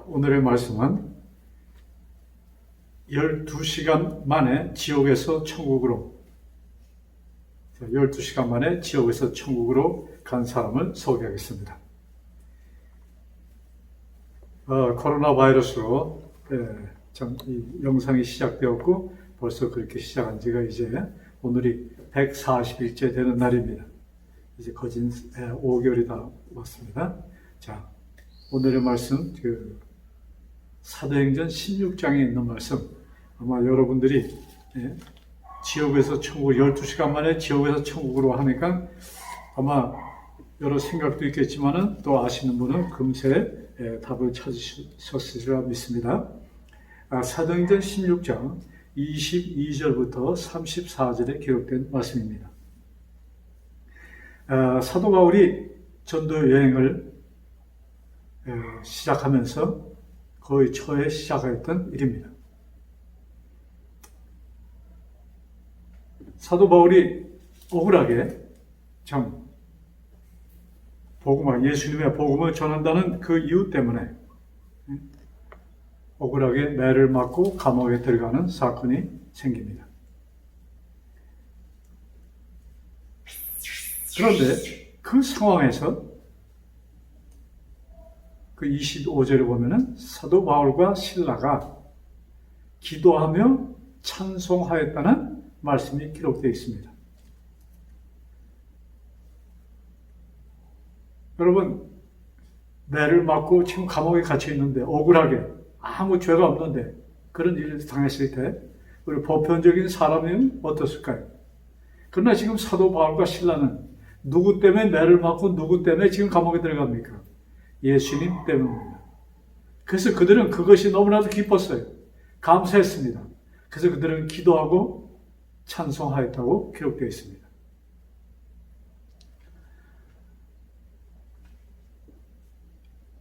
오늘의 말씀은 12시간 만에 지옥에서 천국으로 12시간 만에 지옥에서 천국으로 간 사람을 소개하겠습니다. 코로나 바이러스로 이 영상이 시작되었고 벌써 그렇게 시작한 지가 이제 오늘이 140일째 되는 날입니다. 이제 거진 5개월이 다 왔습니다. 자, 오늘의 말씀, 사도행전 16장에 있는 말씀, 아마 여러분들이 지옥에서 천국, 12시간 만에 지옥에서 천국으로 하니까 아마 여러 생각도 있겠지만은 또 아시는 분은 금세 답을 찾으셨으리라 믿습니다. 사도행전 16장 22절부터 34절에 기록된 말씀입니다. 사도 바울이 전도 여행을 시작하면서 거의 초에 시작했던 일입니다. 사도 바울이 억울하게 참 예수님의 복음을 전한다는 그 이유 때문에 억울하게 매를 맞고 감옥에 들어가는 사건이 생깁니다. 그런데 그 상황에서 그 25절에 보면은 사도 바울과 실라가 기도하며 찬송하였다는 말씀이 기록되어 있습니다. 여러분, 매를 맞고 지금 감옥에 갇혀 있는데 억울하게 아무 죄가 없는데 그런 일을 당했을 때 우리 보편적인 사람이면 어떻을까요? 그러나 지금 사도 바울과 실라는 누구 때문에 매를 맞고 누구 때문에 지금 감옥에 들어갑니까? 예수님 때문입니다. 그래서 그들은 그것이 너무나도 기뻤어요. 감사했습니다. 그래서 그들은 기도하고 찬송하였다고 기록되어 있습니다.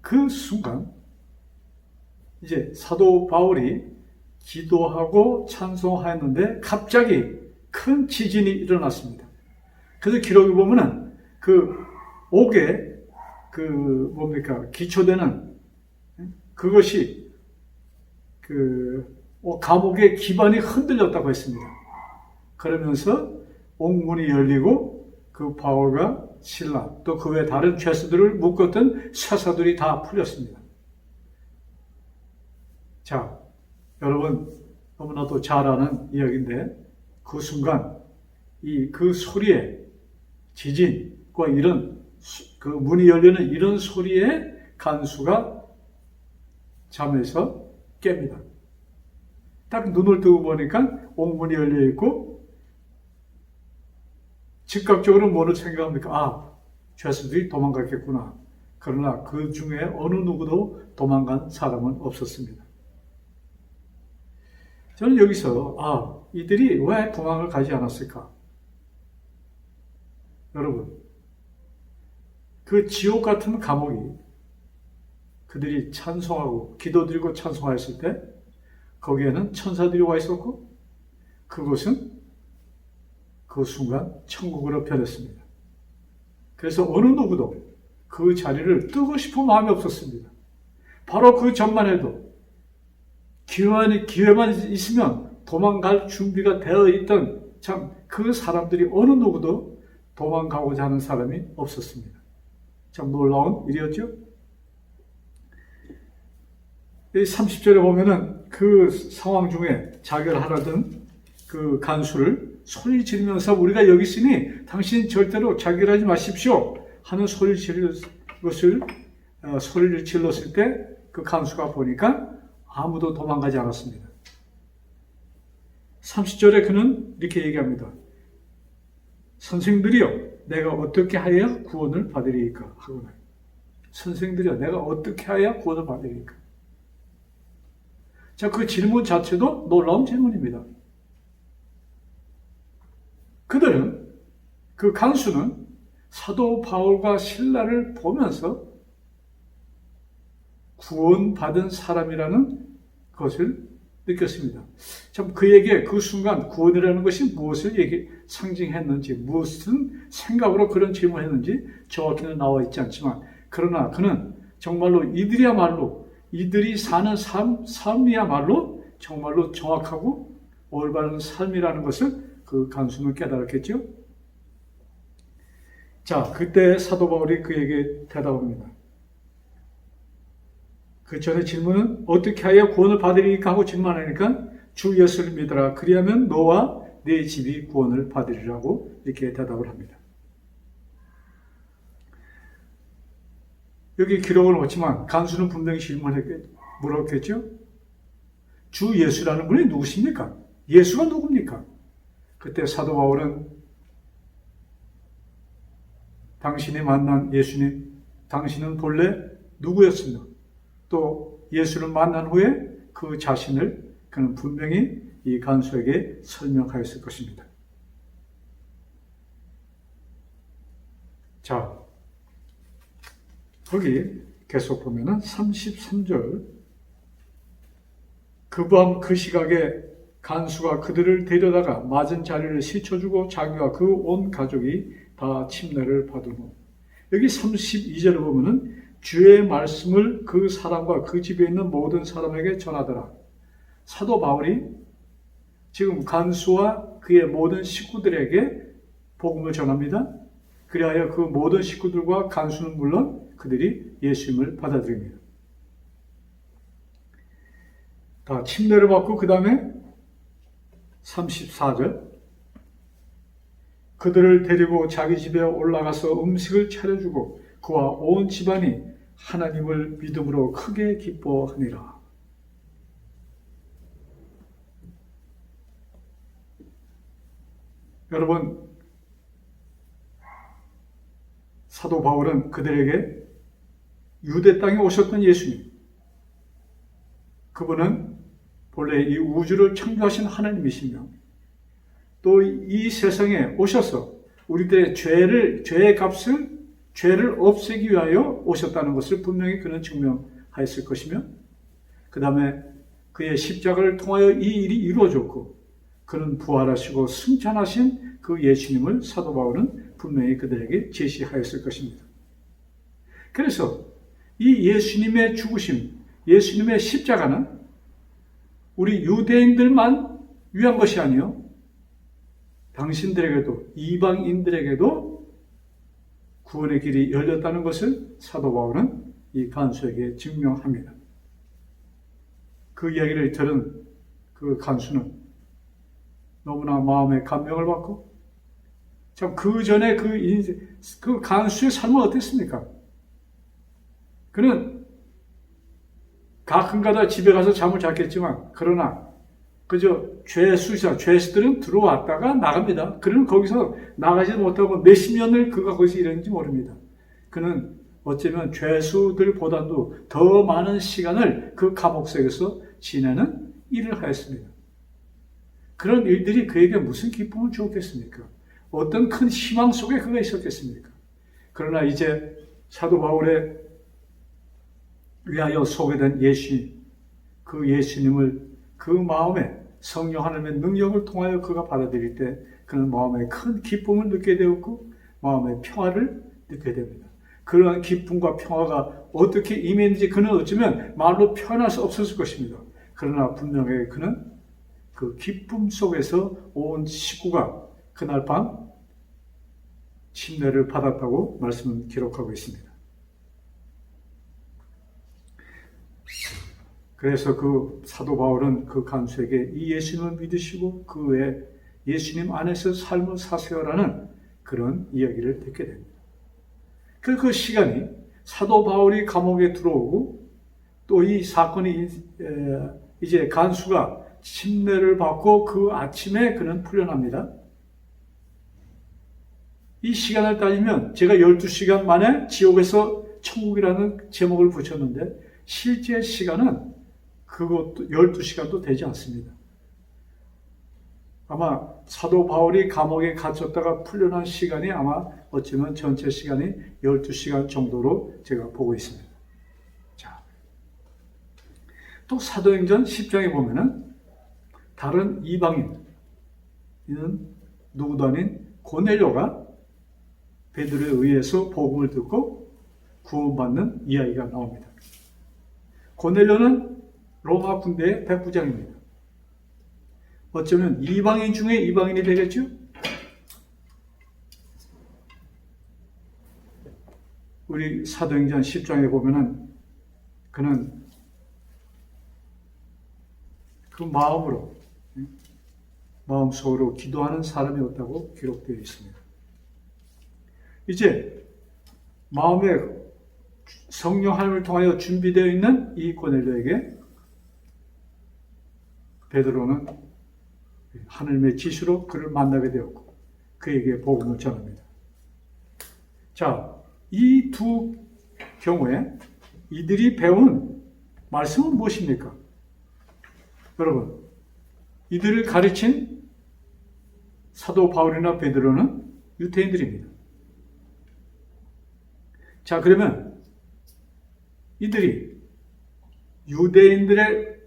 그 순간 이제 사도 바울이 기도하고 찬송하였는데 갑자기 큰 지진이 일어났습니다. 그래서 기록을 보면은 그 옥에 기초되는 그것이 감옥의 기반이 흔들렸다고 했습니다. 그러면서 옥문이 열리고 그 바울과 실라 또 그 외 다른 죄수들을 묶었던 쇠사들이 다 풀렸습니다. 자, 여러분 너무나도 잘 아는 이야기인데 그 순간 그 소리에 지진과 이런 그 문이 열리는 이런 소리에 간수가 잠에서 깹니다. 딱 눈을 뜨고 보니까 옥문이 열려 있고 즉각적으로 뭐를 생각합니까? 죄수들이 도망갔겠구나. 그러나 그 중에 어느 누구도 도망간 사람은 없었습니다. 저는 여기서 이들이 왜 도망을 가지 않았을까? 여러분, 그 지옥 같은 감옥이 그들이 찬송하고 기도드리고 찬송하였을 때 거기에는 천사들이 와 있었고 그곳은 그 순간 천국으로 변했습니다. 그래서 어느 누구도 그 자리를 뜨고 싶은 마음이 없었습니다. 바로 그 전만 해도 기회만 있으면 도망갈 준비가 되어 있던 참 그 사람들이 어느 누구도 도망가고자 하는 사람이 없었습니다. 참 놀라운 일이었죠. 30절에 보면은 그 상황 중에 자기를 하라던 그 간수를 소리 지르면서 우리가 여기 있으니 당신 절대로 자결하지 마십시오 하는 소리를 질렀을 때 그 간수가 보니까 아무도 도망가지 않았습니다. 30절에 그는 이렇게 얘기합니다. 선생들이여 내가 어떻게 하여야 구원을 받으리이까 하구나. 선생들이여 내가 어떻게 하여야 구원을 받으리이까. 자, 그 질문 자체도 놀라운 질문입니다. 그들은, 그 간수는 사도 바울과 실라를 보면서 구원받은 사람이라는 것을 느꼈습니다. 참 그에게 그 순간 구원이라는 것이 무엇을 상징했는지, 무슨 생각으로 그런 질문을 했는지 정확히는 나와 있지 않지만, 그러나 그는 정말로 이들이야말로 이들이 사는 삶이야말로 정말로 정확하고 올바른 삶이라는 것을 그 간수는 깨달았겠죠. 자, 그때 사도 바울이 그에게 대답합니다. 그 전에 질문은 어떻게 하여 구원을 받으리까 하고 질문하니까 주 예수를 믿어라. 그리하면 너와 네 집이 구원을 받으리라고 이렇게 대답을 합니다. 여기 기록은 없지만 간수는 분명히 물었겠죠. 주 예수라는 분이 누구십니까? 예수가 누굽니까? 그때 사도 바울은 당신이 만난 예수님, 당신은 본래 누구였으며 또 예수를 만난 후에 그 자신을 그는 분명히 이 간수에게 설명하였을 것입니다. 자, 거기 계속 보면은 33절 그 밤 그 시각에 간수가 그들을 데려다가 맞은 자리를 씻어주고 자기와 그 온 가족이 다 침례를 받은 후 여기 32절을 보면은 주의 말씀을 그 사람과 그 집에 있는 모든 사람에게 전하더라. 사도 바울이 지금 간수와 그의 모든 식구들에게 복음을 전합니다. 그리하여 그 모든 식구들과 간수는 물론 그들이 예수님을 받아들입니다. 다 침례를 받고 그 다음에 34절 그들을 데리고 자기 집에 올라가서 음식을 차려주고 그와 온 집안이 하나님을 믿음으로 크게 기뻐하니라. 여러분, 사도 바울은 그들에게 유대 땅에 오셨던 예수님, 그분은 본래 이 우주를 창조하신 하나님이시며 또 이 세상에 오셔서 우리들의 죄의 값을 죄를 없애기 위하여 오셨다는 것을 분명히 그는 증명하였을 것이며 그 다음에 그의 십자가를 통하여 이 일이 이루어졌고 그는 부활하시고 승천하신 그 예수님을 사도 바울은 분명히 그들에게 제시하였을 것입니다. 그래서 이 예수님의 죽으심, 예수님의 십자가는 우리 유대인들만 위한 것이 아니요 당신들에게도 이방인들에게도 구원의 길이 열렸다는 것을 사도 바울은 이 간수에게 증명합니다. 그 이야기를 들은 그 간수는 너무나 마음에 감명을 받고 참 그 전에 그 간수의 삶은 어땠습니까? 그는 가끔가다 집에 가서 잠을 잤겠지만 그러나 그저 죄수들은 들어왔다가 나갑니다. 그는 거기서 나가지 못하고 몇십 년을 그가 거기서 일했는지 모릅니다. 그는 어쩌면 죄수들보다도 더 많은 시간을 그 감옥 속에서 지내는 일을 하였습니다. 그런 일들이 그에게 무슨 기쁨을 주었겠습니까? 어떤 큰 희망 속에 그가 있었겠습니까? 그러나 이제 사도 바울의 위하여 소개된 예수님, 그 예수님을 그 마음에 성령 하나님의 능력을 통하여 그가 받아들일 때 그는 마음에 큰 기쁨을 느끼게 되었고 마음의 평화를 느끼게 됩니다. 그러한 기쁨과 평화가 어떻게 임했는지 그는 어쩌면 말로 표현할 수 없었을 것입니다. 그러나 분명히 그는 그 기쁨 속에서 온 식구가 그날 밤 침례를 받았다고 말씀은 기록하고 있습니다. 그래서 그 사도 바울은 그 간수에게 이 예수님을 믿으시고 그 외에 예수님 안에서 삶을 사세요라는 그런 이야기를 듣게 됩니다. 그 시간이 사도 바울이 감옥에 들어오고 또 이 사건이 이제 간수가 침례를 받고 그 아침에 그는 풀려납니다. 이 시간을 따지면 제가 12시간 만에 지옥에서 천국이라는 제목을 붙였는데 실제 시간은 그것도 12시간도 되지 않습니다. 아마 사도 바울이 감옥에 갇혔다가 풀려난 시간이 아마 어쩌면 전체 시간이 12시간 정도로 제가 보고 있습니다. 자, 또 사도행전 10장에 보면은 다른 이방인은 누구도 아닌 고넬료가 베드로에 의해서 복음을 듣고 구원받는 이야기가 나옵니다. 고넬료는 로마 군대의 백부장입니다. 어쩌면 이방인 중에 이방인이 되겠죠? 우리 사도행전 10장에 보면은 그는 그 마음속으로 기도하는 사람이었다고 기록되어 있습니다. 이제 마음에 성령 하나님을 통하여 준비되어 있는 이 고넬료에게 베드로는 하나님의 지시로 그를 만나게 되었고 그에게 복음을 전합니다. 자, 이 두 경우에 이들이 배운 말씀은 무엇입니까? 여러분, 이들을 가르친 사도 바울이나 베드로는 유대인들입니다. 자, 그러면 이들이 유대인들의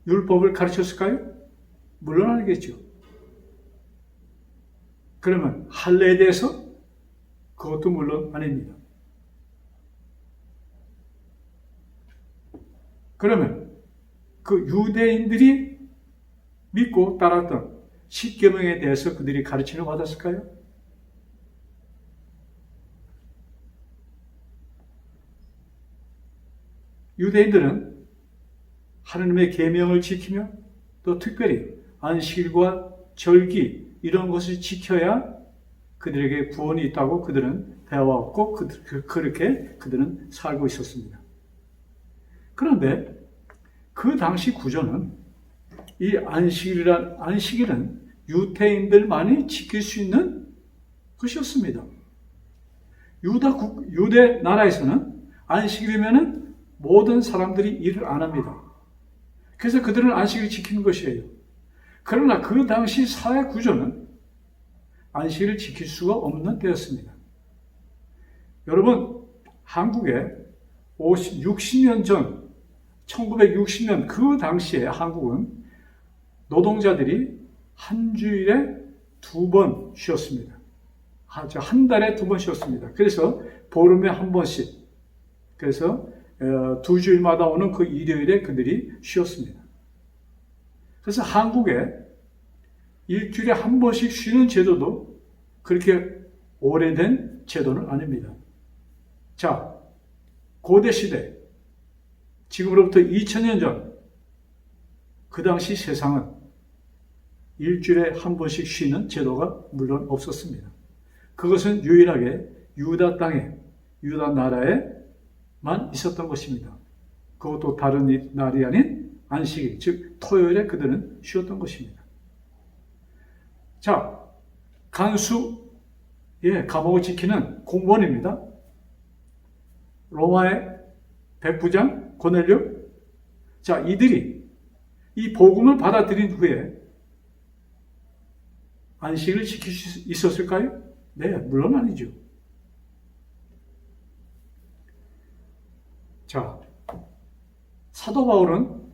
율법을 가르쳤을까요? 물론 아니겠죠. 그러면 할례에 대해서? 그것도 물론 아닙니다. 그러면 그 유대인들이 믿고 따랐던 십계명에 대해서 그들이 가르침을 받았을까요? 유대인들은 하나님의 계명을 지키며 또 특별히 안식일과 절기 이런 것을 지켜야 그들에게 구원이 있다고 그들은 배워왔고 그렇게 그들은 살고 있었습니다. 그런데 그 당시 구조는 이 안식일은 유대인들만이 지킬 수 있는 것이었습니다. 유대 나라에서는 안식일이면은 모든 사람들이 일을 안 합니다. 그래서 그들은 안식일을 지키는 것이에요. 그러나 그 당시 사회 구조는 안식일을 지킬 수가 없는 때였습니다. 여러분, 한국에 60년 전, 1960년 그 당시에 한국은 노동자들이 한 주일에 2번 쉬었습니다. 한 달에 2번 쉬었습니다. 그래서 보름에 한 번씩, 그래서 2주일마다 오는 그 일요일에 그들이 쉬었습니다. 그래서 한국에 일주일에 한 번씩 쉬는 제도도 그렇게 오래된 제도는 아닙니다. 자, 고대시대, 지금으로부터 2000년 전, 그 당시 세상은 일주일에 한 번씩 쉬는 제도가 물론 없었습니다. 그것은 유일하게 유다 땅에, 유다 나라에만 있었던 것입니다. 그것도 다른 날이 아닌 안식일, 즉 토요일에 그들은 쉬었던 것입니다. 자, 감옥을 지키는 공무원입니다. 로마의 백부장 고넬료. 자, 이들이 이 복음을 받아들인 후에 안식일을 지킬 수 있었을까요? 네, 물론 아니죠. 자, 사도 바울은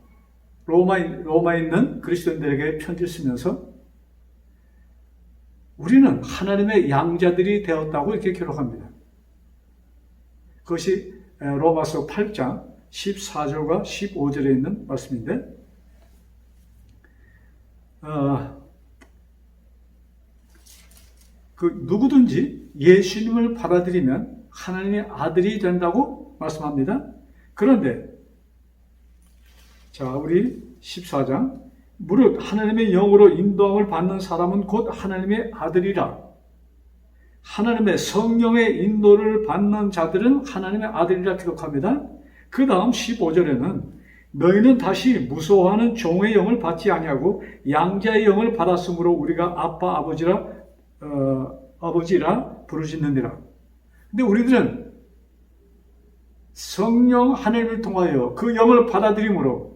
로마에 있는 그리스도인들에게 편지를 쓰면서 우리는 하나님의 양자들이 되었다고 이렇게 기록합니다. 그것이 로마서 8장 14절과 15절에 있는 말씀인데, 누구든지 예수님을 받아들이면 하나님의 아들이 된다고 말씀합니다. 그런데 자, 우리 14장 무릇 하나님의 영으로 인도함을 받는 사람은 곧 하나님의 아들이라. 하나님의 성령의 인도를 받는 자들은 하나님의 아들이라 기록합니다. 그 다음 15절에는 너희는 다시 무서워하는 종의 영을 받지 아니하고 양자의 영을 받았으므로 우리가 아빠 아버지라 부르짖느니라. 근데 우리들은 성령 하나님을 통하여 그 영을 받아들임으로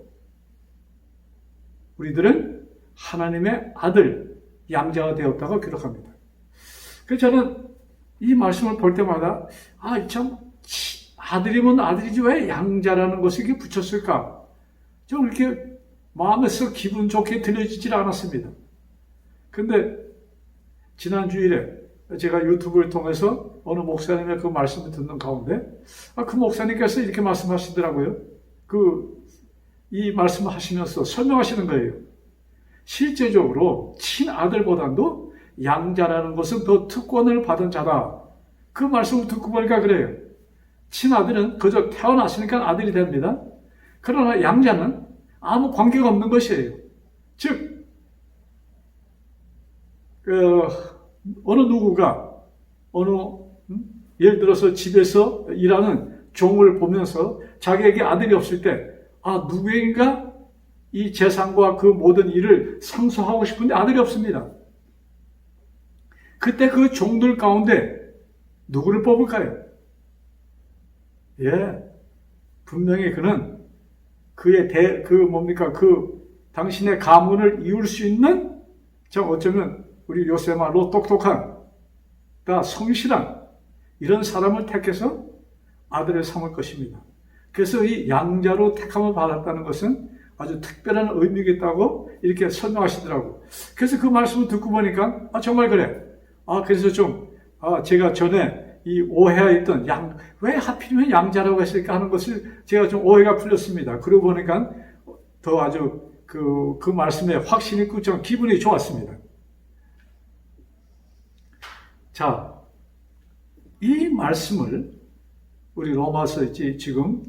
우리들은 하나님의 아들, 양자가 되었다고 기록합니다. 그래서 저는 이 말씀을 볼 때마다 참 아들이면 아들이지 왜 양자라는 것을 이렇게 붙였을까? 좀 이렇게 마음에서 기분 좋게 들려지질 않았습니다. 근데 지난 주일에 제가 유튜브를 통해서 어느 목사님의 그 말씀을 듣는 가운데 그 목사님께서 이렇게 말씀하시더라고요. 이 말씀을 하시면서 설명하시는 거예요. 실제적으로 친아들보다도 양자라는 것은 더 특권을 받은 자다. 그 말씀을 듣고 보니까 그래요. 친아들은 그저 태어났으니까 아들이 됩니다. 그러나 양자는 아무 관계가 없는 것이에요. 즉, 어느 누구가 예를 들어서 집에서 일하는 종을 보면서 자기에게 아들이 없을 때 누구인가 이 재산과 그 모든 일을 상속하고 싶은데 아들이 없습니다. 그때 그 종들 가운데 누구를 뽑을까요? 분명히 그는 당신의 가문을 이을 수 있는, 어쩌면 우리 요새 말로 똑똑한, 성실한 이런 사람을 택해서 아들을 삼을 것입니다. 그래서 이 양자로 택함을 받았다는 것은 아주 특별한 의미가 있다고 이렇게 설명하시더라고요. 그래서 그 말씀을 듣고 보니까 정말 그래. 그래서 제가 전에 이 오해했던 왜 하필이면 양자라고 했을까 하는 것을 제가 좀 오해가 풀렸습니다. 그러고 보니까 더 아주 그 말씀에 확신이 있고 좀 기분이 좋았습니다. 자, 이 말씀을 우리 로마서 지금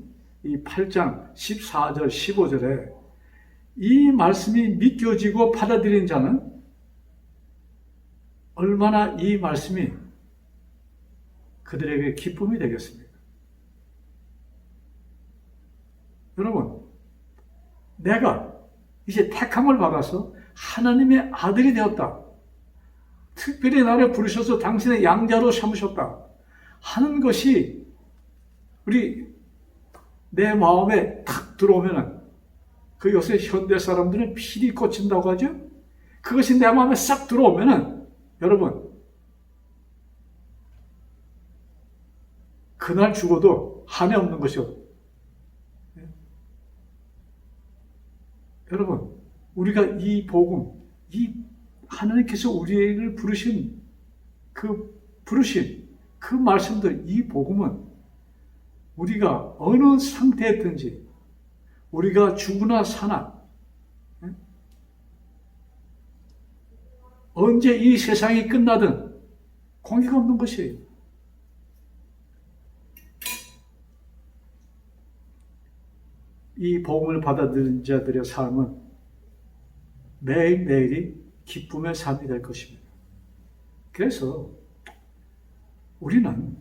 이 8장 14절 15절에 이 말씀이 믿겨지고 받아들인 자는 얼마나 이 말씀이 그들에게 기쁨이 되겠습니까? 여러분, 내가 이제 택함을 받아서 하나님의 아들이 되었다. 특별히 나를 부르셔서 당신의 양자로 삼으셨다 하는 것이 내 마음에 탁 들어오면은 요새 현대 사람들은 필이 꽂힌다고 하죠? 그것이 내 마음에 싹 들어오면은 여러분, 그날 죽어도 한이 없는 것이요. 여러분, 우리가 이 복음, 하나님께서 우리를 부르신 그 말씀들, 이 복음은 우리가 어느 상태에 있든지, 우리가 죽으나 사나, 언제 이 세상이 끝나든 관계가 없는 것이에요. 이 복음을 받아들인 자들의 삶은 매일매일이 기쁨의 삶이 될 것입니다. 그래서 우리는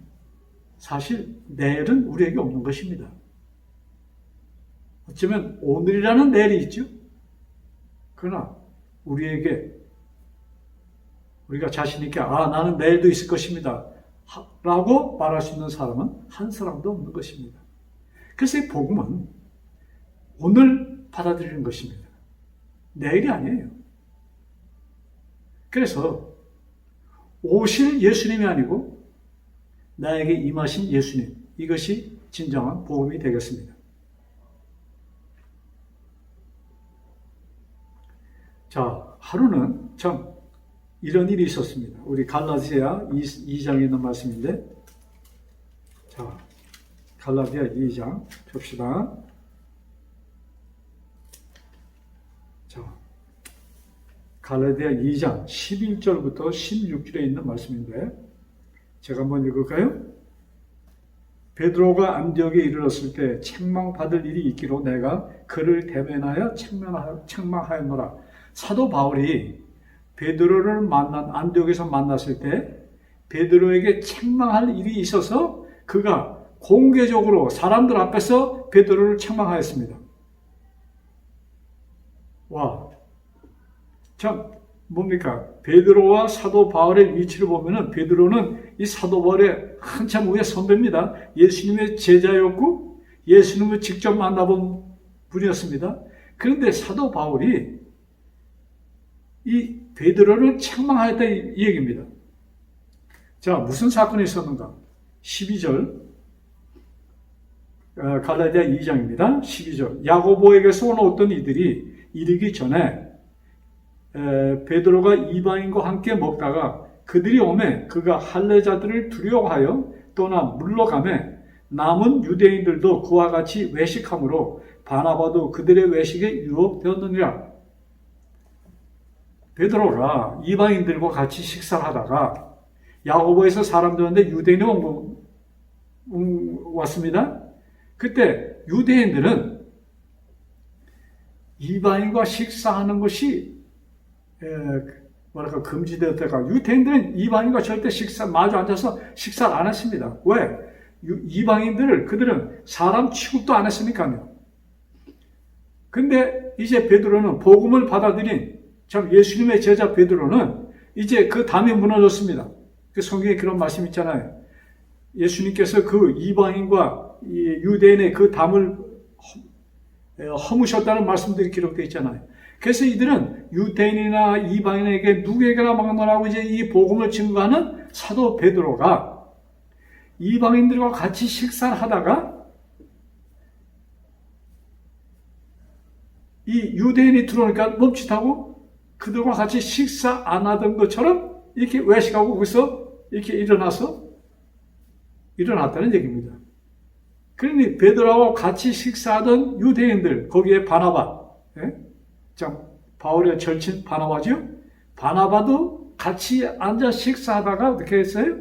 사실 내일은 우리에게 없는 것입니다. 어쩌면 오늘이라는 내일이 있죠. 그러나 우리가 자신 있게 나는 내일도 있을 것입니다 라고 말할 수 있는 사람은 한 사람도 없는 것입니다. 그래서 이 복음은 오늘 받아들이는 것입니다. 내일이 아니에요. 그래서 오실 예수님이 아니고 나에게 임하신 예수님, 이것이 진정한 복음이 되겠습니다. 자, 하루는 참 이런 일이 있었습니다. 우리 갈라디아 2장에 있는 말씀인데, 자, 갈라디아 2장 봅시다. 자, 갈라디아 2장 11절부터 16절에 있는 말씀인데, 제가 한번 읽을까요? 베드로가 안디옥에 이르렀을 때 책망받을 일이 있기로 내가 그를 대면하여 책망하였노라. 사도 바울이 베드로를 안디옥에서 만났을 때 베드로에게 책망할 일이 있어서 그가 공개적으로 사람들 앞에서 베드로를 책망하였습니다. 와, 참 뭡니까? 베드로와 사도 바울의 위치를 보면은 베드로는 이 사도 바울의 한참 위에 선배입니다. 예수님의 제자였고 예수님을 직접 만나본 분이었습니다. 그런데 사도 바울이 이 베드로를 책망하였다 이 얘기입니다. 자, 무슨 사건이 있었는가? 12절 갈라디아 2장입니다. 12절 야고보에게서 온 어떤 이들이 이르기 전에 베드로가 이방인과 함께 먹다가 그들이 오매 그가 할례자들을 두려워하여 떠나 물러가매 남은 유대인들도 그와 같이 외식함으로 바나바도 그들의 외식에 유혹되었느니라. 베드로가 이방인들과 같이 식사를 하다가 야고보에서 사람들 왔는데 유대인이 왔습니다. 그때 유대인들은 이방인과 식사하는 것이 금지되었다가 유대인들은 이방인과 절대 마주 앉아서 식사를 안 했습니다. 왜? 그들은 사람 취급도 안 했으니까요. 근데 이제 베드로는 복음을 받아들인 참 예수님의 제자 베드로는 이제 그 담이 무너졌습니다. 그 성경에 그런 말씀 있잖아요. 예수님께서 그 이방인과 유대인의 그 담을 허무셨다는 말씀들이 기록되어 있잖아요. 그래서 이들은 유대인이나 이방인에게 누구에게나 막론하고 이제 이 복음을 증거하는 사도 베드로가 이방인들과 같이 식사를 하다가 이 유대인이 들어오니까 멈칫하고 그들과 같이 식사 안 하던 것처럼 이렇게 외식하고 거기서 이렇게 일어났다는 얘기입니다. 그러니 베드로와 같이 식사하던 유대인들, 거기에 바나바, 참 바울의 절친 바나바죠. 바나바도 같이 앉아 식사하다가 어떻게 했어요?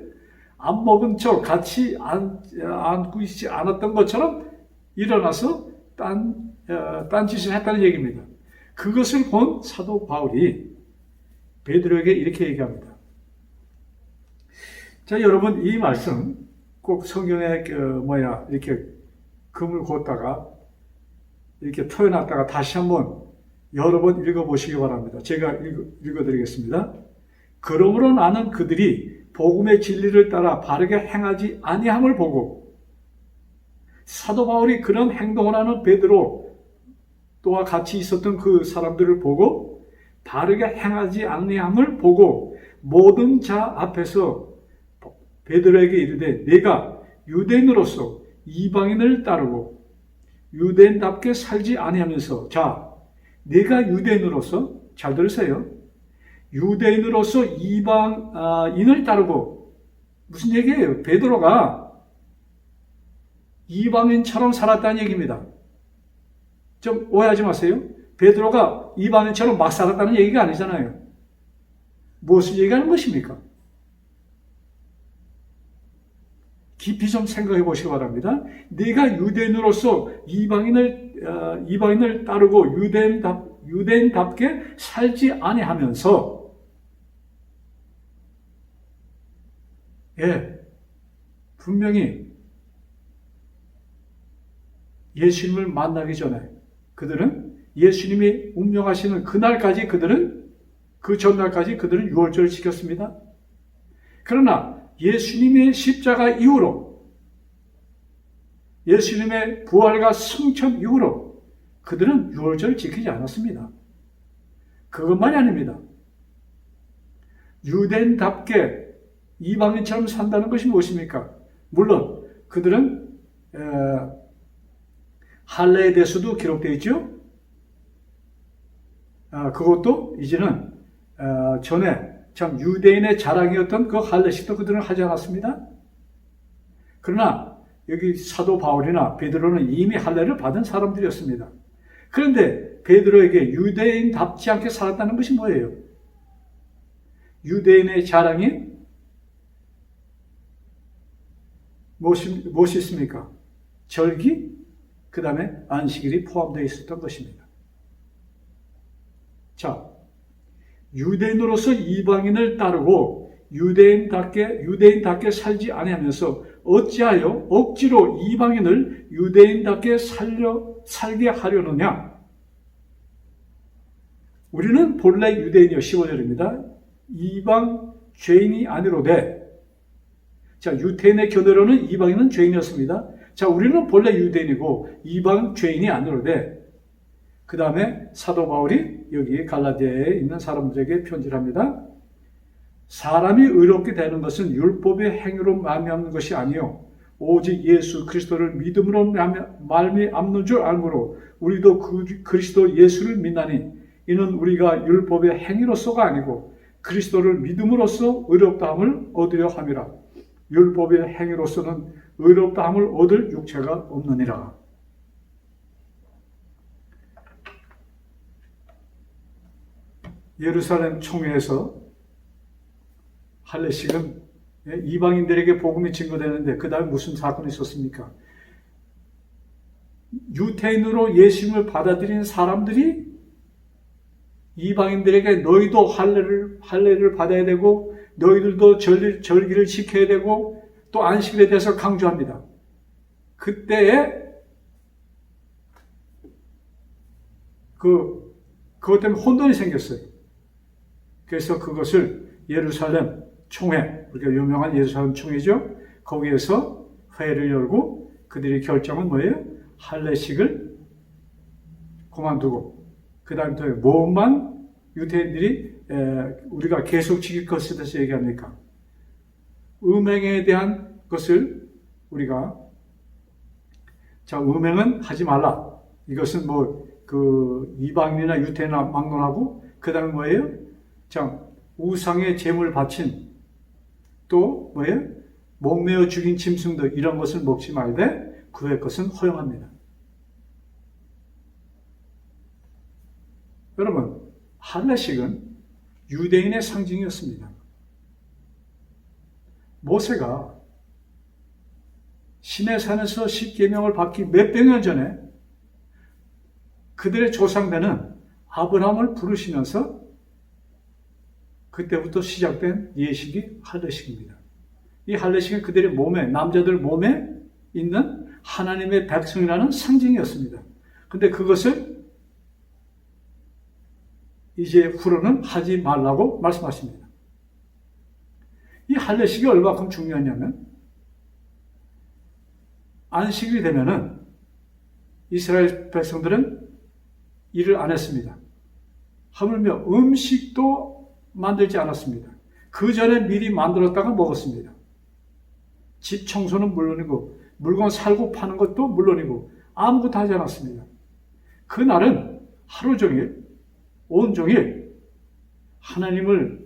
안 먹은 척 같이 앉고 있지 않았던 것처럼 일어나서 딴짓을 했다는 얘기입니다. 그것을 본 사도 바울이 베드로에게 이렇게 얘기합니다. 자, 여러분, 이 말씀 꼭 성경에 이렇게 금을 걷다가 이렇게 표현했다가 다시 한번 여러 번 읽어보시기 바랍니다. 제가 읽어드리겠습니다. 그러므로 나는 그들이 복음의 진리를 따라 바르게 행하지 아니함을 보고, 사도 바울이 그런 행동을 하는 베드로 또와 같이 있었던 그 사람들을 보고 바르게 행하지 아니함을 보고 모든 자 앞에서 베드로에게 이르되 내가 유대인으로서 이방인을 따르고 유대인답게 살지 아니하면서, 자, 내가 유대인으로서, 잘 들으세요, 유대인으로서 이방인을 따르고, 무슨 얘기예요? 베드로가 이방인처럼 살았다는 얘기입니다. 좀 오해하지 마세요. 베드로가 이방인처럼 막 살았다는 얘기가 아니잖아요. 무엇을 얘기하는 것입니까? 깊이 좀 생각해 보시기 바랍니다. 네가 유대인으로서 이방인을 따르고 유대인답게 살지 아니하면서, 분명히 예수님을 만나기 전에 그들은 예수님이 운명하시는 그날까지 그 전날까지 그들은 유월절을 지켰습니다. 그러나 예수님의 십자가 이후로, 예수님의 부활과 승천 이후로 그들은 유월절을 지키지 않았습니다. 그것만이 아닙니다. 유대인답게 이방인처럼 산다는 것이 무엇입니까? 물론 그들은 할례에 대해서도 기록되어 있죠. 그것도 이제는 전에 참 유대인의 자랑이었던 그 할례식도 그들은 하지 않았습니다. 그러나 여기 사도 바울이나 베드로는 이미 할례를 받은 사람들이었습니다. 그런데 베드로에게 유대인답지 않게 살았다는 것이 뭐예요? 유대인의 자랑이 무엇이 있습니까? 절기, 그 다음에 안식일이 포함되어 있었던 것입니다. 자, 유대인으로서 이방인을 따르고 유대인답게 살지 아니하면서 어찌하여 억지로 이방인을 유대인답게 살게 하려느냐? 우리는 본래 유대인이요. 15절입니다. 이방 죄인이 아니로되, 자, 유대인의 견해로는 이방인은 죄인이었습니다. 자, 우리는 본래 유대인이고 이방 죄인이 아니로되, 그 다음에 사도 바울이 여기 갈라디아에 있는 사람들에게 편지를 합니다. 사람이 의롭게 되는 것은 율법의 행위로 말미암는 것이 아니요 오직 예수 그리스도를 믿음으로 말미암는 줄 알므로 우리도 그리스도 예수를 믿나니 이는 우리가 율법의 행위로서가 아니고 그리스도를 믿음으로써 의롭다함을 얻으려 함이라. 율법의 행위로서는 의롭다함을 얻을 육체가 없느니라. 예루살렘 총회에서 할례식은 이방인들에게 복음이 증거되는데 그 다음에 무슨 사건이 있었습니까? 유태인으로 예수님을 받아들인 사람들이 이방인들에게 너희도 할례를 받아야 되고 너희들도 절기를 지켜야 되고 또 안식일에 대해서 강조합니다. 그때에 그것 때문에 혼돈이 생겼어요. 그래서 그것을 예루살렘 총회, 우리가 유명한 예루살렘 총회죠. 거기에서 회의를 열고 그들의 결정은 뭐예요? 할례식을 그만두고 그 다음부터 무엇만 유대인들이 우리가 계속 지킬 것에 대해서 얘기합니까? 음행에 대한 것을 우리가 음행은 하지 말라. 이것은 이방인이나 유태인이나 막론하고 그 다음에 뭐예요? 우상의 제물 바친 또 뭐예요? 목매어 죽인 짐승들 이런 것을 먹지 말되 그 외 것은 허용합니다. 여러분, 할례식은 유대인의 상징이었습니다. 모세가 시내산에서 십계명을 받기 몇백 년 전에 그들의 조상되는 아브라함을 부르시면서 그때부터 시작된 예식이 할례식입니다. 이 할례식은 그들의 몸에, 남자들 몸에 있는 하나님의 백성이라는 상징이었습니다. 근데 그것을 이제 후로는 하지 말라고 말씀하십니다. 이 할례식이 얼마큼 중요하냐면 안식일이 되면은 이스라엘 백성들은 일을 안 했습니다. 하물며 음식도 만들지 않았습니다. 그 전에 미리 만들었다가 먹었습니다. 집 청소는 물론이고 물건 살고 파는 것도 물론이고 아무것도 하지 않았습니다. 그날은 하루 종일 온종일 하나님을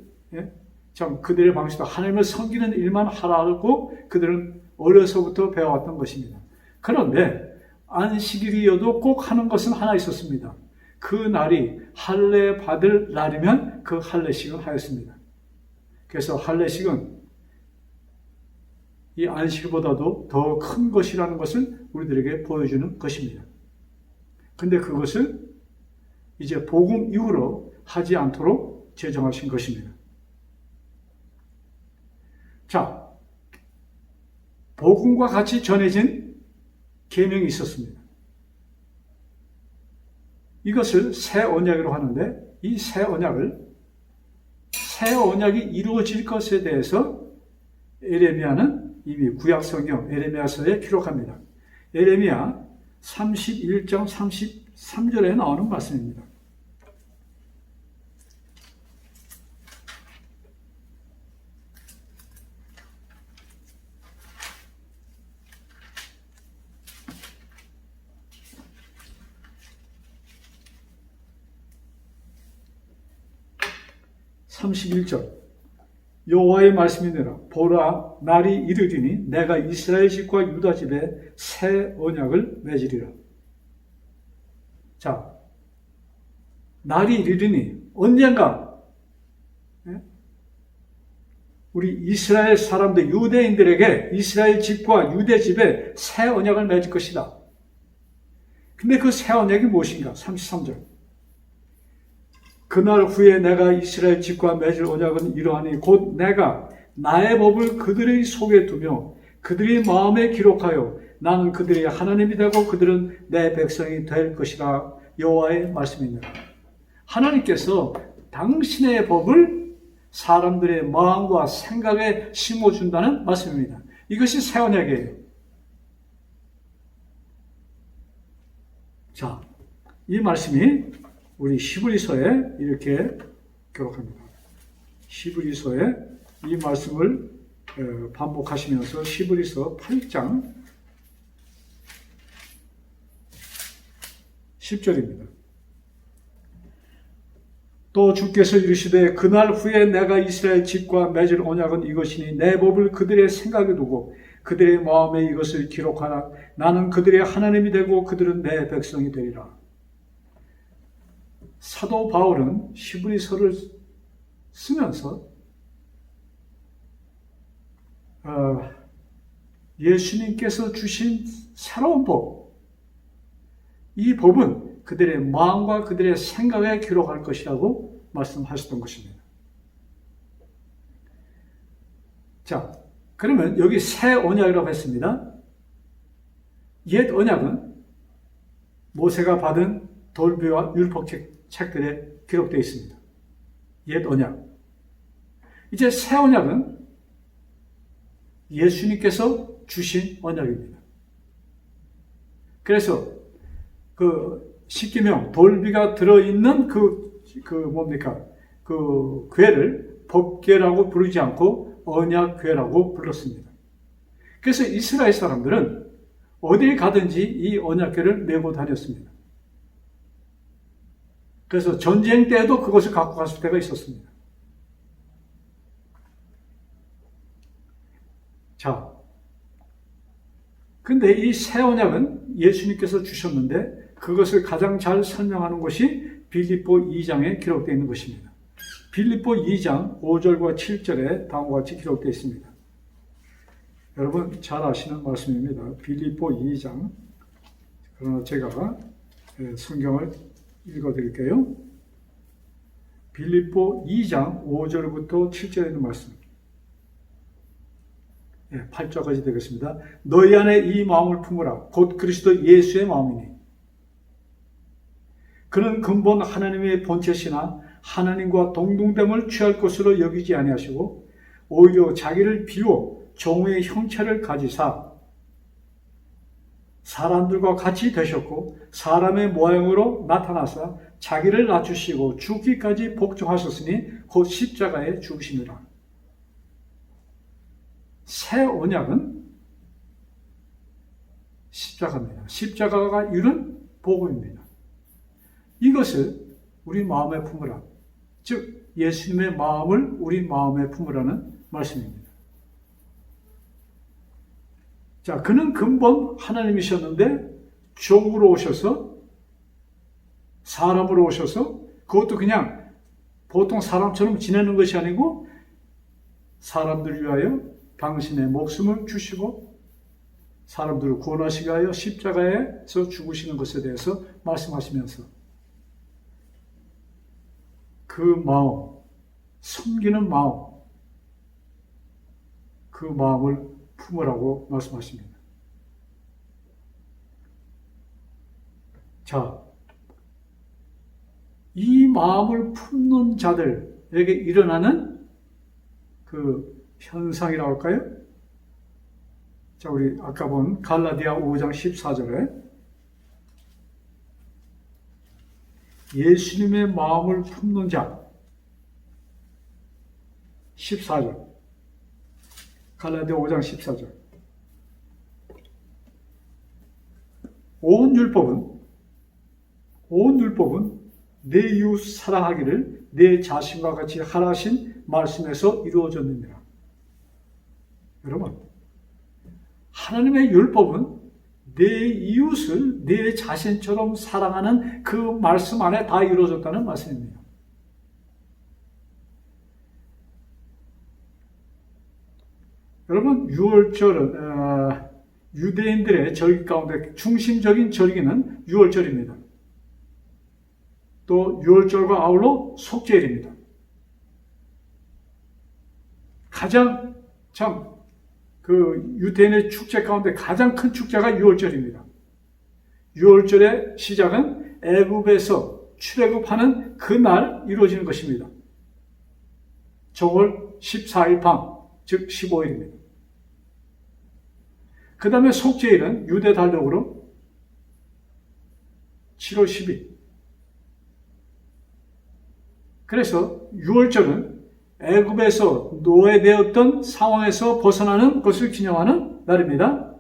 그들의 방식도 하나님을 섬기는 일만 하라고 그들은 어려서부터 배워왔던 것입니다. 그런데 안식일이어도 꼭 하는 것은 하나 있었습니다. 그 날이 할례 받을 날이면 그 할례식을 하였습니다. 그래서 할례식은 이 안식일보다도 더 큰 것이라는 것을 우리들에게 보여주는 것입니다. 근데 그것을 이제 복음 이후로 하지 않도록 제정하신 것입니다. 자, 복음과 같이 전해진 계명이 있었습니다. 이것을 새 언약이라고 하는데 이 새 언약이 이루어질 것에 대해서 에레미야는 이미 구약 성경 에레미야서에 기록합니다. 에레미야 31장 33절에 나오는 말씀입니다. 여호와의 말씀이니라. 보라, 날이 이르리니 내가 이스라엘 집과 유다 집에 새 언약을 맺으리라. 자, 날이 이르리니 언젠가 우리 이스라엘 사람들, 유대인들에게 이스라엘 집과 유대 집에 새 언약을 맺을 것이다. 근데 그 새 언약이 무엇인가? 33절. 그날 후에 내가 이스라엘 집과 맺을 언약은 이러하니 곧 내가 나의 법을 그들의 속에 두며 그들의 마음에 기록하여 나는 그들의 하나님이 되고 그들은 내 백성이 될 것이라. 여호와의 말씀입니다. 하나님께서 당신의 법을 사람들의 마음과 생각에 심어준다는 말씀입니다. 이것이 새 언약이에요. 자, 이 말씀이 우리 히브리서에 이렇게 기록합니다. 히브리서에 이 말씀을 반복하시면서 히브리서 8장 10절입니다. 또 또 주께서 이르시되 그날 후에 내가 이스라엘 집과 맺을 언약은 이것이니 내 법을 그들의 생각에 두고 그들의 마음에 이것을 기록하라. 나는 그들의 하나님이 되고 그들은 내 백성이 되리라. 사도 바울은 히브리서를 쓰면서 예수님께서 주신 새로운 법, 이 법은 그들의 마음과 그들의 생각에 기록할 것이라고 말씀하셨던 것입니다. 자, 그러면 여기 새 언약이라고 했습니다. 옛 언약은 모세가 받은 돌비와 율법책들에 기록되어 있습니다. 옛 언약. 이제 새 언약은 예수님께서 주신 언약입니다. 그래서 그 십계명 돌비가 들어있는 그 궤를 법궤라고 부르지 않고 언약궤라고 불렀습니다. 그래서 이스라엘 사람들은 어딜 가든지 이 언약궤를 메고 다녔습니다. 그래서 전쟁 때에도 그것을 갖고 갔을 때가 있었습니다. 자, 근데 이 새 언약은 예수님께서 주셨는데 그것을 가장 잘 설명하는 것이 빌립보 2장에 기록되어 있는 것입니다. 빌립보 2장 5절과 7절에 다음과 같이 기록되어 있습니다. 여러분 잘 아시는 말씀입니다. 빌립보 2장. 그러나 제가 성경을 읽어드릴게요. 빌립보 2장 5절부터 7절에 있는 말씀. 8절까지 되겠습니다. 너희 안에 이 마음을 품으라. 곧 그리스도 예수의 마음이니. 그는 근본 하나님의 본체시나 하나님과 동등됨을 취할 것으로 여기지 아니하시고 오히려 자기를 비워 종의 형체를 가지사 사람들과 같이 되셨고 사람의 모양으로 나타나사 자기를 낮추시고 죽기까지 복종하셨으니 곧 십자가에 죽으시니라. 새 언약은 십자가입니다. 십자가가 이룬 복음입니다. 이것을 우리 마음에 품으라. 즉 예수님의 마음을 우리 마음에 품으라는 말씀입니다. 자, 그는 근본 하나님이셨는데 종으로 오셔서 사람으로 오셔서 그것도 그냥 보통 사람처럼 지내는 것이 아니고 사람들을 위하여 당신의 목숨을 주시고 사람들을 구원하시기 위하여 십자가에서 죽으시는 것에 대해서 말씀하시면서 그 마음, 섬기는 마음, 그 마음을 품으라고 말씀하십니다. 자, 이 마음을 품는 자들에게 일어나는 그 현상이라고 할까요? 자, 우리 아까 본 갈라디아 5장 14절에 예수님의 마음을 품는 자 14절 갈라디아 5장 14절 온 율법은 내 이웃 사랑하기를 내 자신과 같이 하라 하신 말씀에서 이루어졌느니라. 여러분, 하나님의 율법은 내 이웃을 내 자신처럼 사랑하는 그 말씀 안에 다 이루어졌다는 말씀입니다. 여러분, 유월절은 유대인들의 절기 가운데 중심적인 절기는 유월절입니다. 또 유월절과 아울러 속죄일입니다. 가장 그 유대인의 축제 가운데 가장 큰 축제가 유월절입니다. 유월절의 시작은 애굽에서 출애굽하는 그날 이루어지는 것입니다. 정월 14일 밤, 즉 15일입니다. 그 다음에 속죄일은 유대 달력으로 7월 10일. 그래서 유월절은 애굽에서 노예되었던 상황에서 벗어나는 것을 기념하는 날입니다.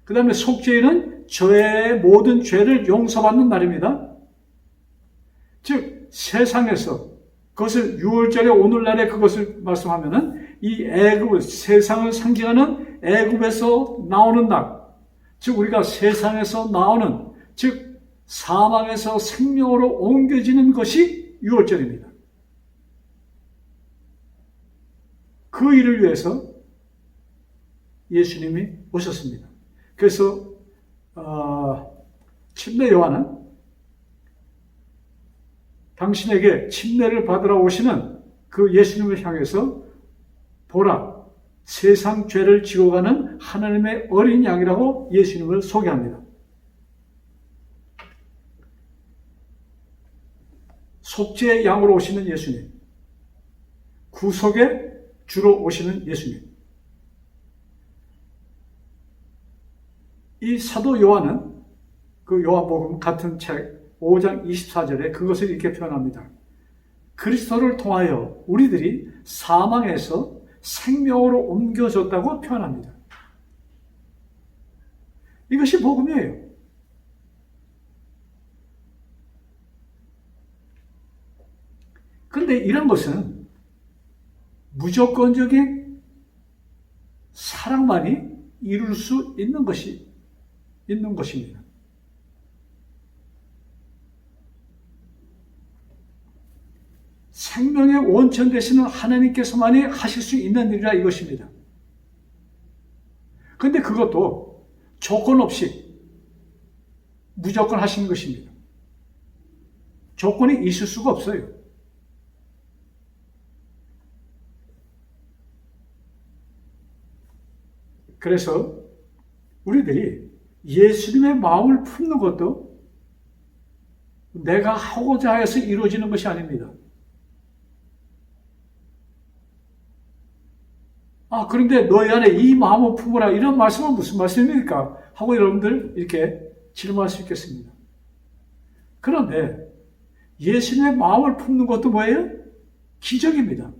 그 다음에 속죄일은 저의 모든 죄를 용서받는 날입니다. 즉 세상에서 그것을 6월절에 오늘날에 그것을 말씀하면은 이 애굽, 세상을 상징하는 애굽에서 나오는 날, 즉 우리가 세상에서 나오는, 즉 사망에서 생명으로 옮겨지는 것이 6월절입니다. 그 일을 위해서 예수님이 오셨습니다. 그래서 침례 요한은 당신에게 침례를 받으러 오시는 그 예수님을 향해서 보라, 세상 죄를 지고 가는 하나님의 어린 양이라고 예수님을 소개합니다. 속죄의 양으로 오시는 예수님, 구속의 주로 오시는 예수님. 이 사도 요한은 그 요한복음 같은 책 5장 24절에 그것을 이렇게 표현합니다. 그리스도를 통하여 우리들이 사망에서 생명으로 옮겨졌다고 표현합니다. 이것이 복음이에요. 그런데 이런 것은 무조건적인 사랑만이 이룰 수 있는 것입니다. 생명의 원천 되시는 하나님께서만이 하실 수 있는 일이라 이것입니다. 그런데 그것도 조건 없이 무조건 하시는 것입니다. 조건이 있을 수가 없어요. 그래서 우리들이 예수님의 마음을 품는 것도 내가 하고자 해서 이루어지는 것이 아닙니다. 그런데 너희 안에 이 마음을 품으라, 이런 말씀은 무슨 말씀입니까? 하고 여러분들 이렇게 질문할 수 있겠습니다. 그런데 예수님의 마음을 품는 것도 뭐예요? 기적입니다.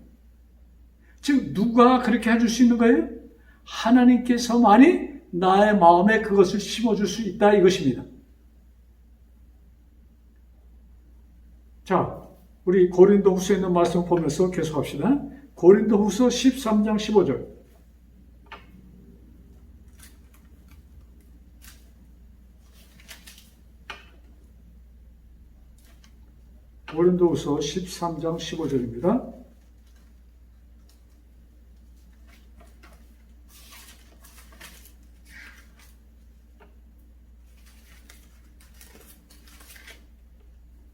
즉 누가 그렇게 해줄 수 있는 거예요? 하나님께서만이 나의 마음에 그것을 심어줄 수 있다 이것입니다. 자, 우리 고린도후서에 있는 말씀 보면서 계속합시다. 고린도후서 13장 15절. 고린도후서 13장 15절입니다.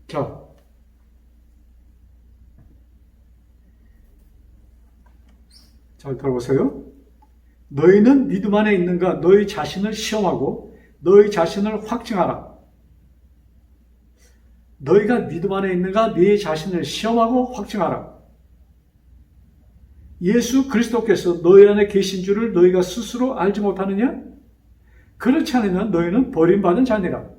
자, 잘 들어보세요. 너희는 믿음 안에 있는가? 너희 자신을 시험하고 너희 자신을 확증하라. 너희가 믿음 안에 있는가? 너희 자신을 시험하고 확증하라. 예수 그리스도께서 너희 안에 계신 줄을 너희가 스스로 알지 못하느냐? 그렇지 않으면 너희는 버림받은 자니라.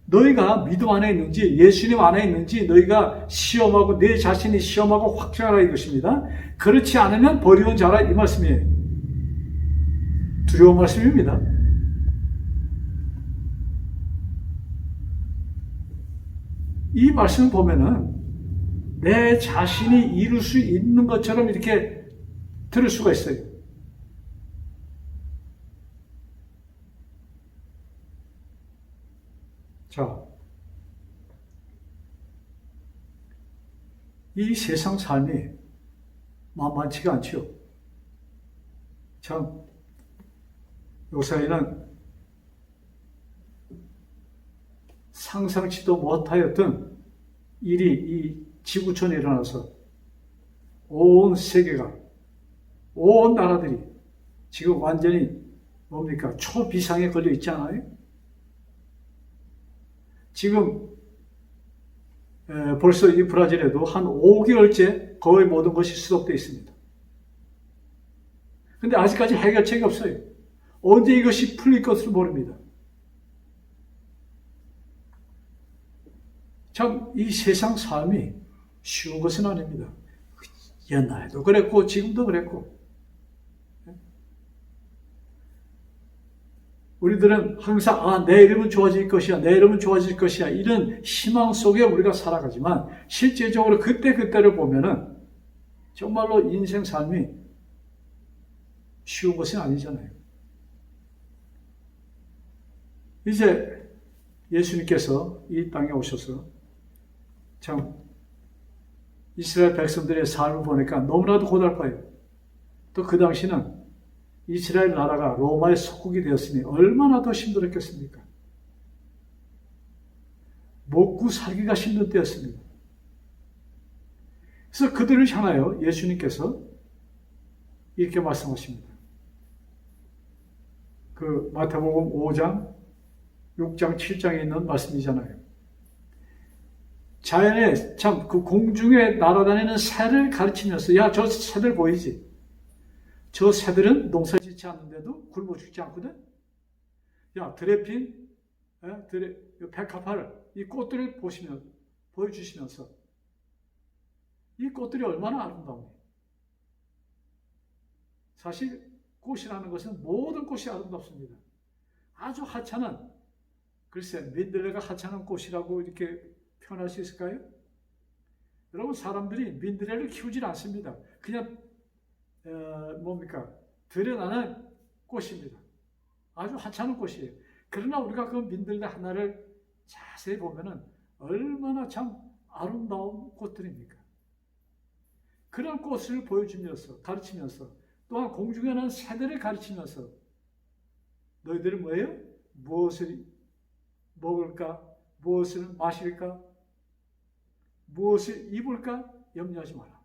너희가 믿음 안에 있는지 예수님 안에 있는지 너희가 시험하고 내 자신이 시험하고 확증하라 이것입니다. 그렇지 않으면 버리는 자라 이 말씀이에요. 두려운 말씀입니다. 이 말씀을 보면은 내 자신이 이룰 수 있는 것처럼 이렇게 들을 수가 있어요. 자, 이 세상 삶이 만만치가 않지요. 참, 요사이는 상상치도 못하였던 일이 이 지구촌에 일어나서 온 세계가, 온 나라들이 지금 완전히 뭡니까? 초비상에 걸려 있지 않아요? 지금 벌써 이 브라질에도 한 5개월째 거의 모든 것이 스톱되어 있습니다. 그런데 아직까지 해결책이 없어요. 언제 이것이 풀릴 것을 모릅니다. 참, 이 세상 삶이 쉬운 것은 아닙니다. 옛날에도 그랬고 지금도 그랬고. 우리들은 항상 내 이름은 좋아질 것이야, 내 이름은 좋아질 것이야 이런 희망 속에 우리가 살아가지만 실제적으로 그때그때를 보면은 정말로 인생 삶이 쉬운 것은 아니잖아요. 이제 예수님께서 이 땅에 오셔서 참 이스라엘 백성들의 삶을 보니까 너무나도 고달파요. 또 그 당시는 이스라엘 나라가 로마의 속국이 되었으니 얼마나 더 힘들었겠습니까? 먹고 살기가 힘든 때였습니다. 그래서 그들을 향하여 예수님께서 이렇게 말씀하십니다. 그 마태복음 5장, 6장, 7장에 있는 말씀이잖아요. 자연의 참 그 공중에 날아다니는 새를 가르치면서 야, 저 새들 보이지? 저 새들은 농사 짓지 않는데도 굶어 죽지 않거든? 야, 들에 핀 백합화를 이 꽃들을 보여주시면서 이 꽃들이 얼마나 아름다운지. 사실 꽃이라는 것은 모든 꽃이 아름답습니다. 아주 하찮은, 글쎄 민들레가 하찮은 꽃이라고 이렇게 표현할 수 있을까요? 여러분, 사람들이 민들레를 키우질 않습니다. 그냥 들에 나는 꽃입니다. 아주 하찮은 꽃이에요. 그러나 우리가 그 민들레 하나를 자세히 보면은 얼마나 참 아름다운 꽃들입니까? 그런 꽃을 보여주면서, 가르치면서, 또한 공중에 나는 새들을 가르치면서 너희들은 뭐예요? 무엇을 먹을까? 무엇을 마실까? 무엇을 입을까? 염려하지 마라.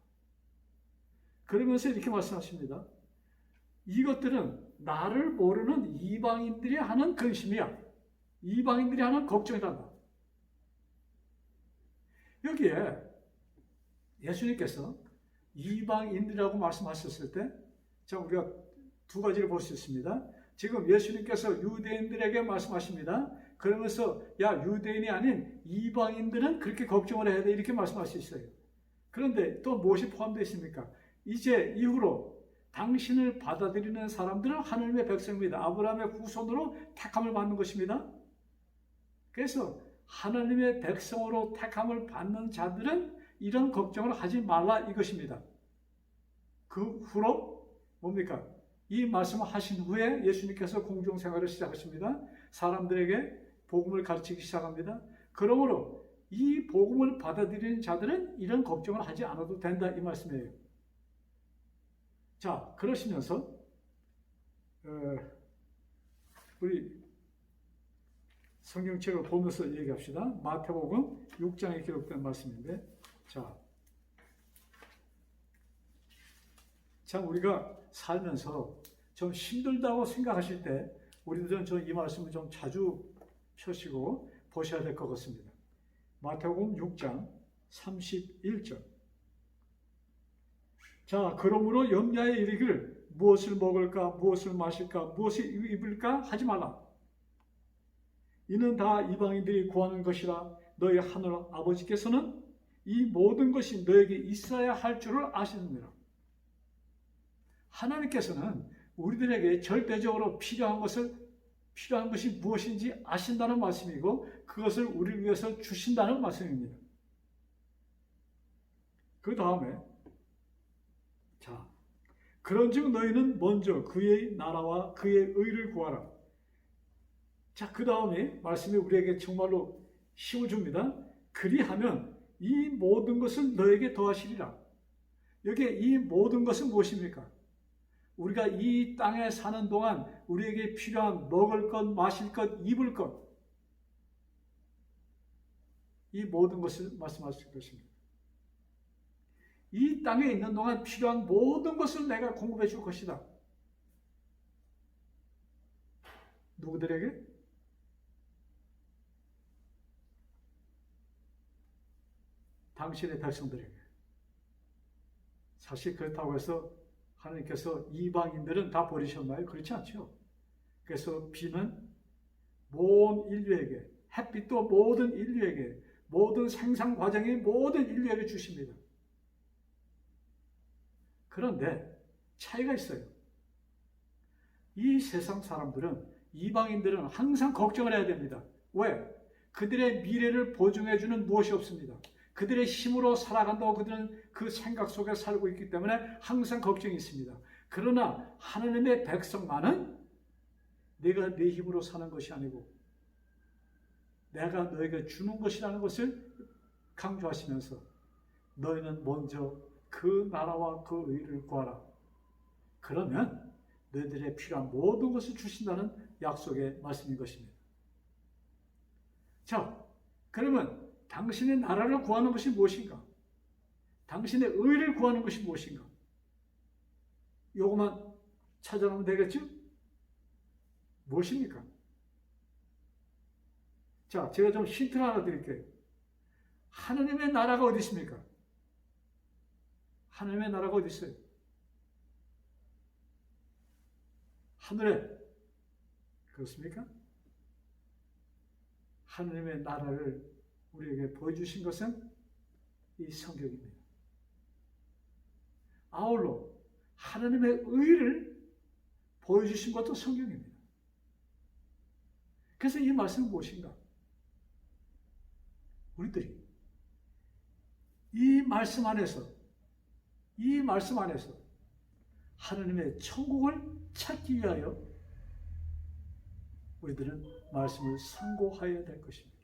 그러면서 이렇게 말씀하십니다. 이것들은 나를 모르는 이방인들이 하는 근심이야. 이방인들이 하는 걱정이란다. 여기에 예수님께서 이방인들이라고 말씀하셨을 때, 자, 우리가 두 가지를 볼 수 있습니다. 지금 예수님께서 유대인들에게 말씀하십니다. 그러면서 야, 유대인이 아닌 이방인들은 그렇게 걱정을 해야 돼, 이렇게 말씀할 수 있어요. 그런데 또 무엇이 포함되어 있습니까? 이제 이후로 당신을 받아들이는 사람들은 하나님의 백성입니다. 아브라함의 후손으로 택함을 받는 것입니다. 그래서 하나님의 백성으로 택함을 받는 자들은 이런 걱정을 하지 말라 이것입니다. 그 후로 뭡니까? 이 말씀을 하신 후에 예수님께서 공중생활을 시작하십니다. 사람들에게 복음을 가르치기 시작합니다. 그러므로 이 복음을 받아들이는 자들은 이런 걱정을 하지 않아도 된다, 이 말씀이에요. 자, 그러시면서 우리 성경책을 보면서 얘기합시다. 마태복음 6장에 기록된 말씀인데, 참 우리가 살면서 좀 힘들다고 생각하실 때 우리들은 이 말씀을 좀 자주 펴시고 보셔야 될 것 같습니다. 마태복음 6장 31절. 자, 그러므로 염려하여 이르기를 무엇을 먹을까, 무엇을 마실까, 무엇을 입을까 하지 말라. 이는 다 이방인들이 구하는 것이라. 너희 하늘 아버지께서는 이 모든 것이 너에게 있어야 할 줄을 아시느니라. 하나님께서는 우리들에게 절대적으로 필요한 것이 무엇인지 아신다는 말씀이고 그것을 우리를 위해서 주신다는 말씀입니다. 그 다음에 그런즉 너희는 먼저 그의 나라와 그의 의를 구하라. 자, 그 다음에 말씀이 우리에게 정말로 힘을 줍니다. 그리하면 이 모든 것을 너에게 더하시리라. 여기에 이 모든 것은 무엇입니까? 우리가 이 땅에 사는 동안 우리에게 필요한 먹을 것, 마실 것, 입을 것, 이 모든 것을 말씀하실 것입니다. 이 땅에 있는 동안 필요한 모든 것을 내가 공급해 줄 것이다. 누구들에게? 당신의 백성들에게. 사실 그렇다고 해서 하나님께서 이방인들은 다 버리셨나요? 그렇지 않죠. 그래서 비는 모든 인류에게, 햇빛도 모든 인류에게, 모든 생산 과정이 모든 인류에게 주십니다. 그런데 차이가 있어요. 이 세상 사람들은 이방인들은 항상 걱정을 해야 됩니다. 왜? 그들의 미래를 보증해주는 무엇이 없습니다. 그들의 힘으로 살아간다고 그들은 그 생각 속에 살고 있기 때문에 항상 걱정이 있습니다. 그러나 하나님의 백성만은 내가 내 힘으로 사는 것이 아니고 내가 너에게 주는 것이라는 것을 강조하시면서 너희는 먼저 그 나라와 그 의를 구하라. 그러면 너희들의 필요한 모든 것을 주신다는 약속의 말씀인 것입니다. 자, 그러면 당신의 나라를 구하는 것이 무엇인가? 당신의 의를 구하는 것이 무엇인가? 요것만 찾아내면 되겠죠? 무엇입니까? 자, 제가 좀 힌트를 하나 드릴게요. 하나님의 나라가 어디 있습니까? 하나님의 나라가 어디 있어요? 하늘에. 그렇습니까? 하나님의 나라를 우리에게 보여주신 것은 이 성경입니다. 아울러 하나님의 의를 보여주신 것도 성경입니다. 그래서 이 말씀은 무엇인가? 우리들이 이 말씀 안에서 하나님의 천국을 찾기 위하여 우리들은 말씀을 상고하여야 될 것입니다.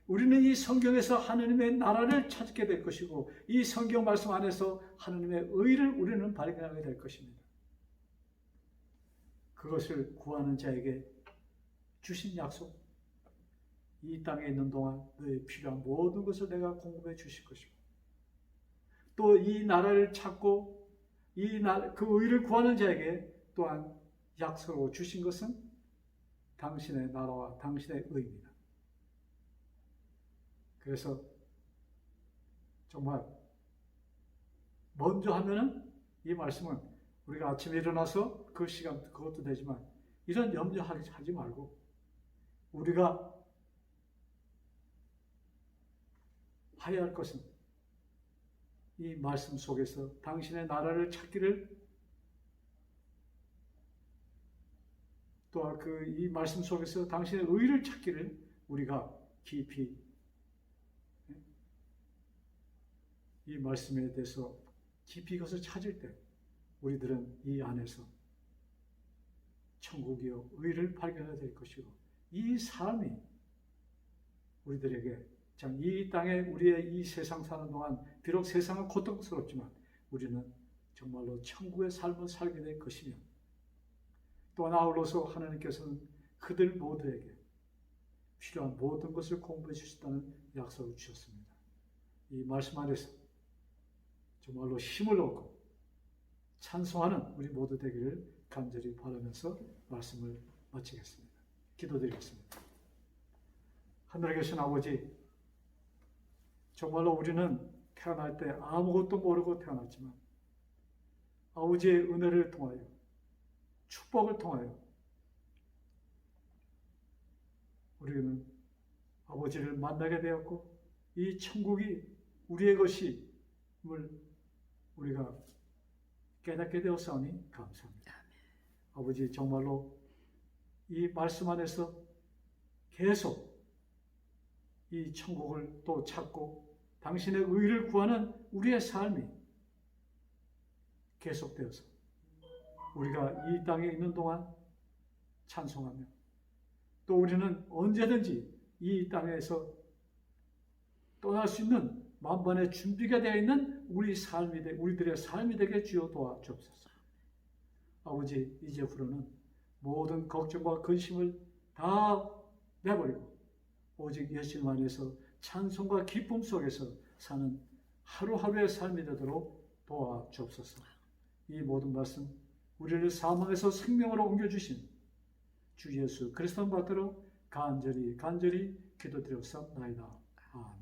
우리는 이 성경에서 하나님의 나라를 찾게 될 것이고 이 성경 말씀 안에서 하나님의 의를 우리는 발견하게 될 것입니다. 그것을 구하는 자에게 주신 약속, 이 땅에 있는 동안 너의 필요한 모든 것을 내가 공급해 주실 것이고 또 이 나라를 찾고 그 의를 구하는 자에게 또한 약속으로 주신 것은 당신의 나라와 당신의 의입니다. 그래서 정말 먼저 하면은 이 말씀은 우리가 아침에 일어나서 그 시간 그것도 되지만 이런 염려하지 말고 우리가 해야 할 것은 이 말씀 속에서 당신의 나라를 찾기를 또 이 말씀 속에서 당신의 의를 찾기를 우리가 깊이 이 말씀에 대해서 깊이 그것을 찾을 때 우리들은 이 안에서 천국이요 의를 발견해야 될 것이고 이 삶이 우리들에게 참 이 땅에 우리의 이 세상 사는 동안 비록 세상은 고통스럽지만 우리는 정말로 천국의 삶을 살게 될 것이며 또 아울러서 하나님께서는 그들 모두에게 필요한 모든 것을 공부해 주신다는 약속을 주셨습니다. 이 말씀 안에서 정말로 힘을 얻고 찬송하는 우리 모두 되기를 간절히 바라면서 말씀을 마치겠습니다. 기도드리겠습니다. 하늘에 계신 아버지, 정말로 우리는 태어날 때 아무것도 모르고 태어났지만 아버지의 은혜를 통하여 축복을 통하여 우리는 아버지를 만나게 되었고 이 천국이 우리의 것임을 우리가 깨닫게 되었사오니 감사합니다. 아버지 정말로 이 말씀 안에서 계속 이 천국을 또 찾고 당신의 의를 구하는 우리의 삶이 계속되어서 우리가 이 땅에 있는 동안 찬송하며 또 우리는 언제든지 이 땅에서 떠날 수 있는 만반의 준비가 되어 있는 우리들의 삶이 되게 주여 도와주옵소서. 아버지, 이제부로는 모든 걱정과 근심을 다 내버리고 오직 예수님 안에서 찬송과 기쁨 속에서 사는 하루하루의 삶이 되도록 도와주옵소서. 이 모든 말씀 우리를 사망에서 생명으로 옮겨주신 주 예수 그리스도 받들어 간절히 기도드렸사옵나이다. 아멘.